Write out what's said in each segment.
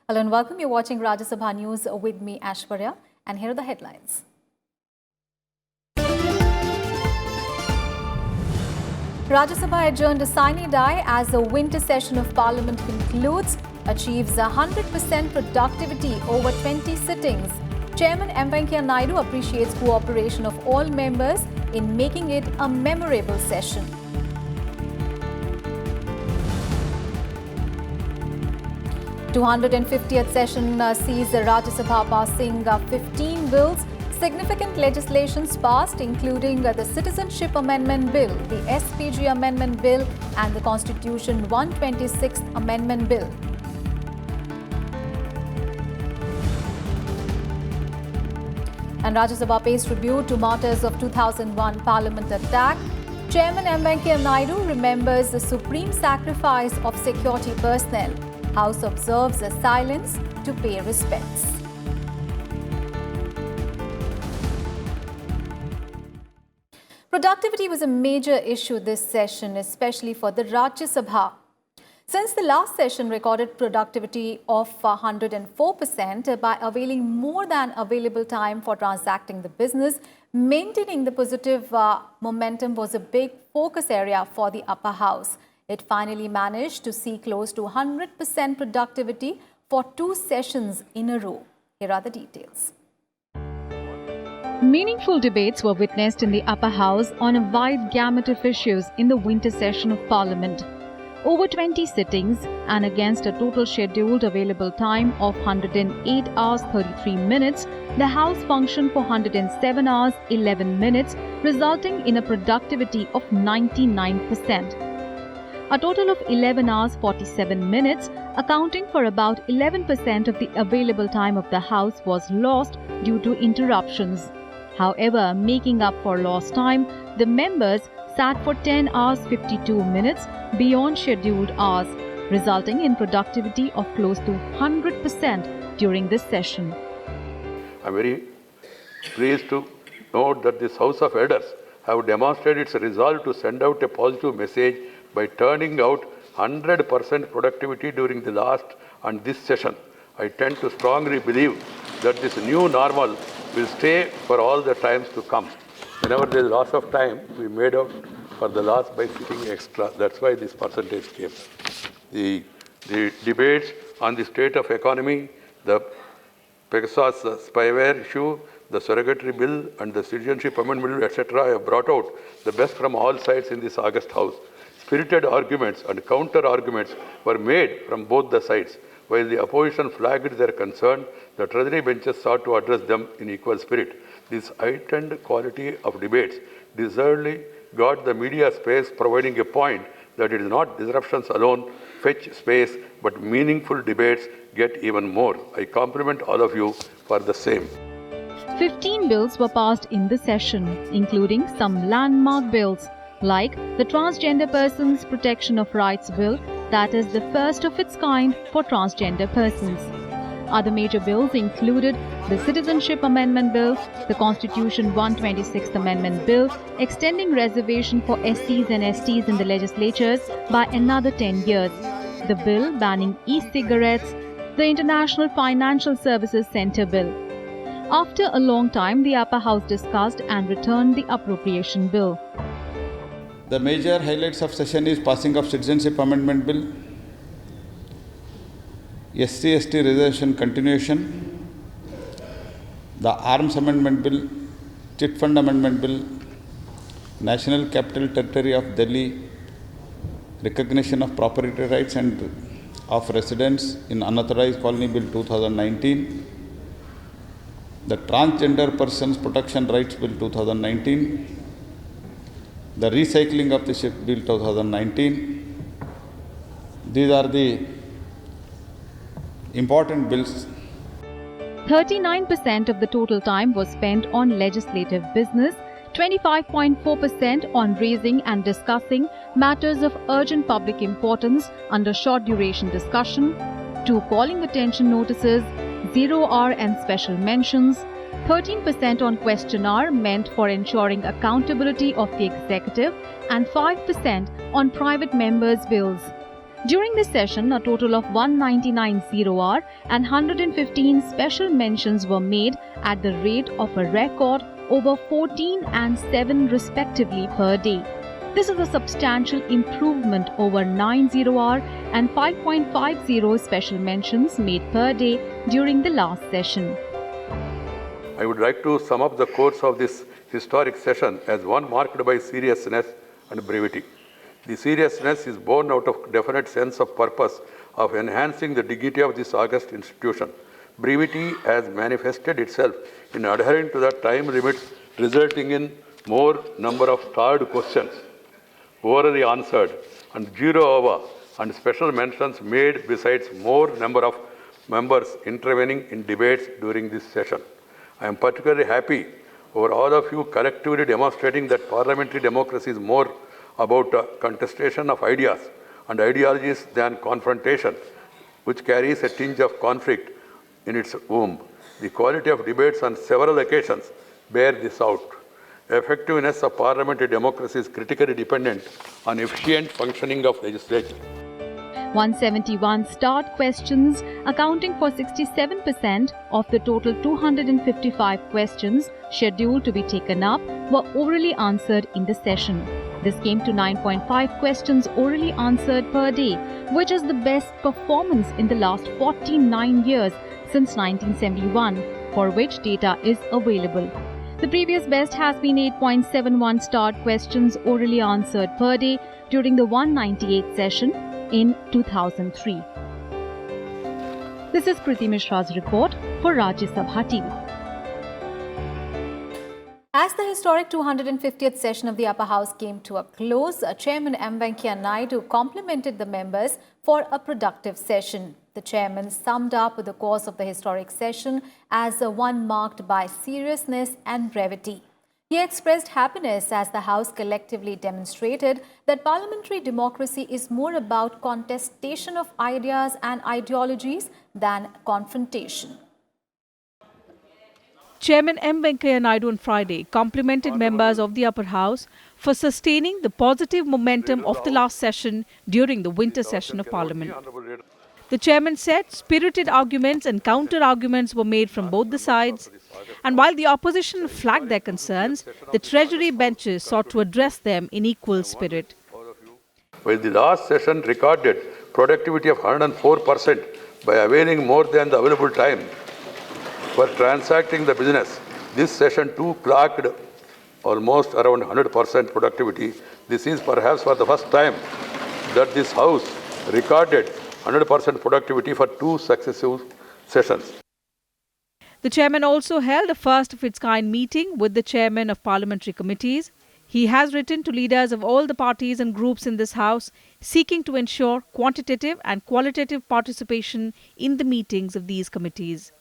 Hello and welcome. You're watching Rajya Sabha News with me, Ashwarya, and here are the headlines. Rajya Sabha adjourned a sine die as the winter session of Parliament concludes, achieves 100% productivity over 20 sittings. Chairman M. Venkaiah Naidu appreciates cooperation of all members in making it a memorable session. The 250th session sees the Rajya Sabha passing 15 bills. Significant legislations passed, including the Citizenship Amendment Bill, the SPG Amendment Bill, and the Constitution 126th Amendment Bill. And Rajya Sabha pays tribute to martyrs of 2001 Parliament attack. Chairman M. Venkaiah Naidu remembers the supreme sacrifice of security personnel. House observes a silence to pay respects. Productivity was a major issue this session, especially for the Rajya Sabha. Since the last session recorded productivity of 104% by availing more than available time for transacting the business, maintaining the positive momentum was a big focus area for the upper house. It finally managed to see close to 100% productivity for 2 sessions in a row. Here are the details. Meaningful debates were witnessed in the upper house on a wide gamut of issues in the winter session of Parliament. Over 20 sittings and against a total scheduled available time of 108 hours 33 minutes, the House functioned for 107 hours 11 minutes, resulting in a productivity of 99%. A total of 11 hours 47 minutes, accounting for about 11% of the available time of the House, was lost due to interruptions. However, making up for lost time, the members sat for 10 hours 52 minutes beyond scheduled hours, resulting in productivity of close to 100% during this session. I am very pleased to note that this House of Elders have demonstrated its resolve to send out a positive message by turning out 100% productivity during the last and this session. I tend to strongly believe that this new normal will stay for all the times to come. Whenever there is loss of time, we made up for the loss by sitting extra. That's why this percentage came. The debates on the state of economy, the Pegasus spyware issue, the surrogatory bill and the citizenship amendment bill, etc. have brought out the best from all sides in this August House. Spirited arguments and counter-arguments were made from both the sides. While the opposition flagged their concern, the Treasury benches sought to address them in equal spirit. This heightened quality of debates deservedly got the media space, providing a point that it is not disruptions alone fetch space, but meaningful debates get even more. I compliment all of you for the same. 15 bills were passed in the session, including some landmark bills, like the Transgender Persons Protection of Rights Bill, that is the first of its kind for transgender persons. Other major bills included the Citizenship Amendment Bill, the Constitution 126th Amendment Bill, extending reservation for SCs and STs in the legislatures by another 10 years, the bill banning e-cigarettes, the International Financial Services Centre Bill. After a long time, the upper house discussed and returned the appropriation bill. The major highlights of session is passing of Citizenship Amendment Bill, SC/ST reservation continuation, the Arms Amendment Bill, Chit Fund Amendment Bill, National Capital Territory of Delhi, recognition of property rights and of residents in unauthorized colony Bill 2019, the Transgender Persons Protection Rights Bill 2019, the Recycling of the Ship Bill 2019. These are the important bills. 39% of the total time was spent on legislative business, 25.4% on raising and discussing matters of urgent public importance under short duration discussion, 2 calling attention notices, 0 hour and special mentions, 13% on question hour meant for ensuring accountability of the executive, and 5% on private members' bills. During this session, a total of 199 0R and 115 special mentions were made at the rate of a record over 14 and 7 respectively per day. This is a substantial improvement over 9 0R and 5.50 special mentions made per day during the last session. I would like to sum up the course of this historic session as one marked by seriousness and brevity. The seriousness is born out of definite sense of purpose of enhancing the dignity of this august institution. Brevity has manifested itself in adhering to the time limits, resulting in more number of starred questions orally answered and 0 over and special mentions made, besides more number of members intervening in debates during this session. I am particularly happy over all of you collectively demonstrating that parliamentary democracy is more about contestation of ideas and ideologies than confrontation, which carries a tinge of conflict in its womb. The quality of debates on several occasions bear this out. Effectiveness of parliamentary democracy is critically dependent on efficient functioning of legislature. 171 starred questions, accounting for 67% of the total 255 questions scheduled to be taken up, were orally answered in the session. This came to 9.5 questions orally answered per day, which is the best performance in the last 49 years since 1971, for which data is available. The previous best has been 8.71 starred questions orally answered per day during the 198th session in 2003. This is Kriti Mishra's report for Rajya Sabha TV. As the historic 250th session of the Upper House came to a close, Chairman M. Venkaiah Naidu complimented the members for a productive session. The chairman summed up the course of the historic session as one marked by seriousness and brevity. He expressed happiness as the House collectively demonstrated that parliamentary democracy is more about contestation of ideas and ideologies than confrontation. Chairman M. Venkaiah Naidu on Friday complimented members of the Upper House for sustaining the positive momentum of the last session during the winter session of Parliament. The chairman said spirited arguments and counter-arguments were made from both the sides, and while the opposition flagged their concerns, the Treasury benches sought to address them in equal spirit. While the last session recorded productivity of 104% by availing more than the available time for transacting the business, this session too clocked almost around 100% productivity. This is perhaps for the first time that this House recorded 100% productivity for 2 successive sessions. The chairman also held a first-of-its-kind meeting with the chairmen of parliamentary committees. He has written to leaders of all the parties and groups in this House, seeking to ensure quantitative and qualitative participation in the meetings of these committees.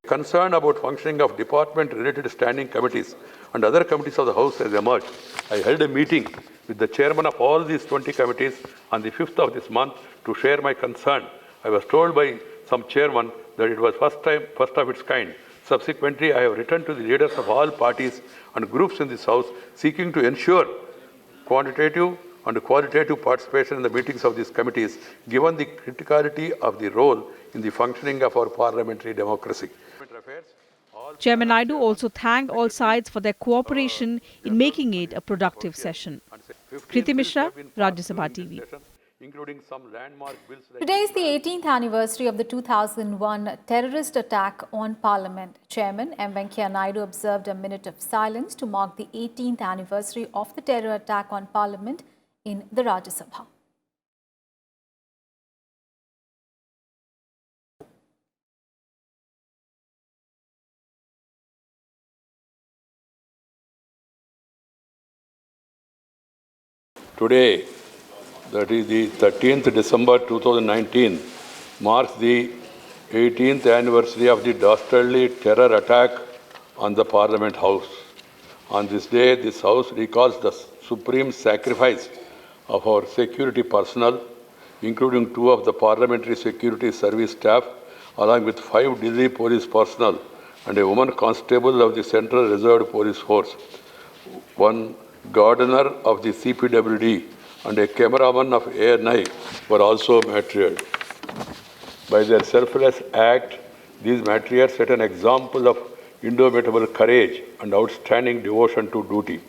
Concern about functioning of department-related standing committees and other committees of the House has emerged. I held a meeting with the chairman of all these 20 committees on the 5th of this month to share my concern. I was told by some chairman that it was first of its kind. Subsequently, I have written to the leaders of all parties and groups in this House seeking to ensure quantitative and qualitative participation in the meetings of these committees, given the criticality of the role in the functioning of our parliamentary democracy. Chairman Naidu also thanked all sides for their cooperation in making it a productive session. Kriti Mishra, Rajya Sabha TV. Today is the 18th anniversary of the 2001 terrorist attack on Parliament. Chairman M. Venkaiah Naidu observed a minute of silence to mark the 18th anniversary of the terror attack on Parliament in the Rajya Sabha. Today, that is the 13th December 2019, marks the 18th anniversary of the dastardly terror attack on the Parliament House. On this day, this House recalls the supreme sacrifice of our security personnel, including 2 of the Parliamentary Security Service staff, along with 5 Delhi police personnel and a woman constable of the Central Reserve Police Force, 1 gardener of the CPWD and a cameraman of ANI were also martyred. By their selfless act, these martyrs set an example of indomitable courage and outstanding devotion to duty.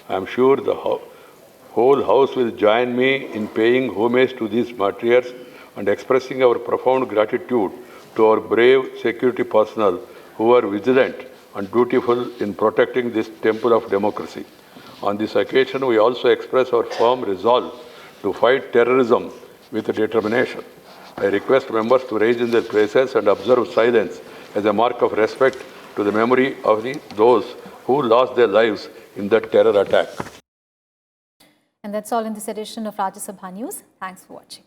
I am sure the whole House will join me in paying homage to these martyrs and expressing our profound gratitude to our brave security personnel who are vigilant and dutiful in protecting this temple of democracy. On this occasion, we also express our firm resolve to fight terrorism with determination. I request members to rise in their places and observe silence as a mark of respect to the memory of those who lost their lives in that terror attack. And that's all in this edition of Rajya Sabha News. Thanks for watching.